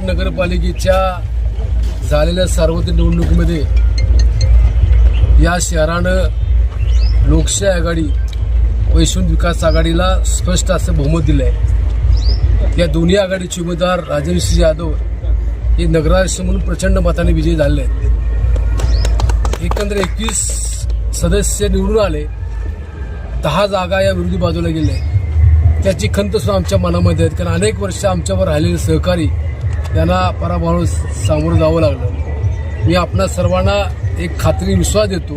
नगरपालिकेच्या झालेल्या सार्वत्रिक निवडणुकीमध्ये या शहरानं लोकशाही आघाडी वैश्विक विकास आघाडीला स्पष्ट असं बहुमत दिलं आहे। या दोन्ही आघाडीचे उमेदवार राजेंद्रसिंह यादव हे नगराध्यक्ष म्हणून प्रचंड मताने विजयी झाले आहेत। एकंदर 21 सदस्य निवडून आले, 10 जागा या विरोधी बाजूला गेल्या। त्याची खंत सुद्धा आमच्या मनामध्ये आहे, कारण अनेक वर्ष आमच्यावर राहिलेले सहकारी यांना पराभवाला सामोरं जावं लागलं। मी आपणा सर्वांना एक खात्री विश्वास देतो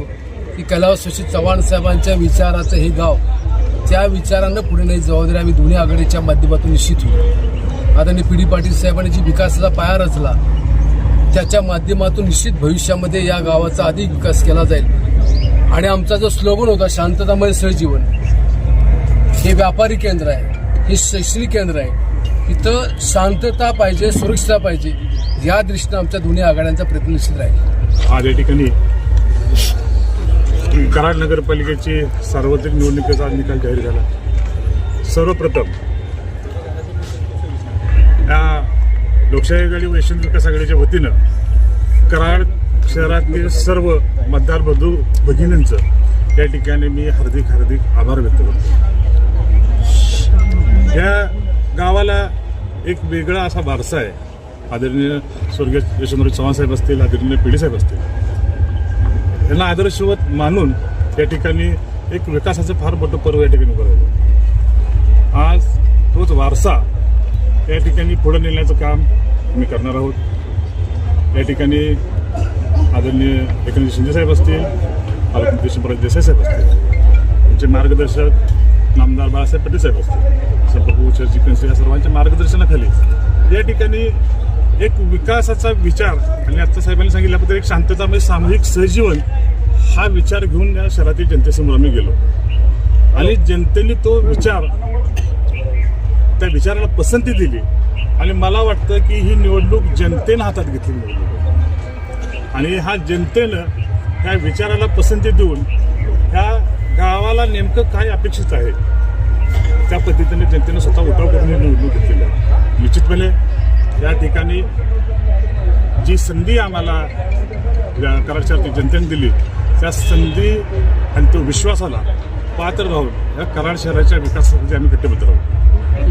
की कैलास चव्हाण साहेबांच्या विचाराचं हे गाव त्या विचारांना पुढे नाही जबाबदारी आम्ही दोन्ही आघाडीच्या माध्यमातून निश्चित होईल। आदरणीय पी डी पाटील साहेबांनी जी विकासाचा पाया रचला त्याच्या माध्यमातून निश्चित भविष्यामध्ये या गावाचा अधिक विकास केला जाईल। आणि आमचा जो स्लोगन होता शांततामय सहजीवन, हे व्यापारी केंद्र आहे, हे शैक्षणिक केंद्र आहे, इथं शांतता पाहिजे, सुरक्षितता पाहिजे, या दृष्टीने आमच्या दोन्ही आघाड्यांचा प्रयत्न निश्चित राहील। आज या ठिकाणी कराड नगरपालिकेची सार्वत्रिक निवडणुकीचा निकाल जाहीर झाला। सर्वप्रथम या लोकशाही आघाडी वैश्विक विकास आघाडीच्या वतीनं कराड शहरातील सर्व मतदार बंधू भगिनींचं या ठिकाणी मी हार्दिक आभार व्यक्त करतो। या गावाला एक वेगळा असा वारसा आहे। आदरणीय स्वर्गीय यशवंतराव चव्हाण साहेब असतील, आदरणीय पीडी साहेब असतील, यांना आदर्शवत मानून या ठिकाणी एक विकासाचं फार मोठं पर्व या ठिकाणी करायचं। आज तोच वारसा या ठिकाणी पुढे नेण्याचं काम आम्ही करणार आहोत। या ठिकाणी आदरणीय एकनाथ शिंदे साहेब असतील, देशमुख देसाई साहेब असतील, त्यांचे मार्गदर्शक नामदार बाळासाहेब पटेल साहेब असतील, संपर्क चर्चिकन्स या सर्वांच्या मार्गदर्शनाखाली या ठिकाणी एक विकासाचा विचार आणि आता साहेबांनी सांगितल्याबद्दल एक शांततामय सामूहिक सहजीवन हा विचार घेऊन या शहरातील जनतेसमोर आम्ही गेलो आणि जनतेने तो विचार त्या विचाराला पसंती दिली। आणि मला वाटतं की ही निवडणूक जनतेनं हातात घेतली निवडणूक आणि हा जनतेनं त्या विचाराला पसंती देऊन ह्या गावाला नेमकं काय अपेक्षित आहे त्या पद्धतीने जनतेनं स्वतः उठाव करून ही निवडणूक घेतलेली आहे। निश्चितपणे या ठिकाणी जी संधी आम्हाला कराड शहरातील जनतेने दिली त्या संधी आणि तो विश्वासाला पात्र राहून या कराड शहराच्या विकासासाठी आम्ही कटिबद्ध राहू।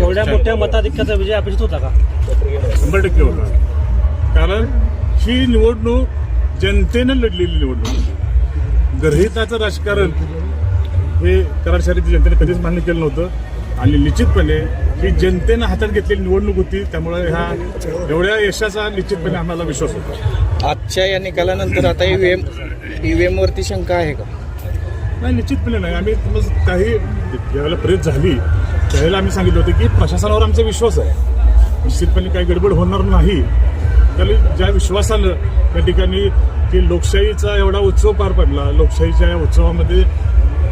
एवढ्या मोठ्या मताधिक्याचा विजय अपेक्षित होता का? 100% होता, कारण ही निवडणूक जनतेनं लढलेली निवडणूक होती। गर्हिताचं राजकारण हे कराड शहरातील जनतेने कधीच मान्य केलं नव्हतं आणि निश्चितपणे ही जनतेनं हातात घेतलेली निवडणूक होती। त्यामुळे ह्या एवढ्या यशाचा निश्चितपणे आम्हाला विश्वास होता। आजच्या या निकालानंतर आता ईव्हीएम वरती शंका आहे का? नाही, निश्चितपणे नाही। आम्ही काही ज्यावेळेला प्रेस झाली त्यावेळेला आम्ही सांगितलं होतं की प्रशासनावर आमचा विश्वास आहे, निश्चितपणे काही गडबड होणार नाही। त्याला ज्या विश्वासानं त्या ठिकाणी की लोकशाहीचा एवढा उत्सव पार पडला, लोकशाहीच्या या उत्सवामध्ये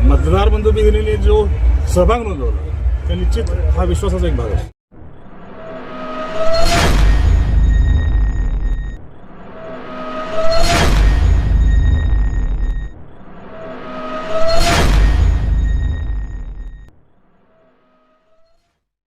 मतदार बंधू भगिनींनी जो सहभाग नोंदवला त्या निश्चित हा विश्वासाचा एक भाग आहे।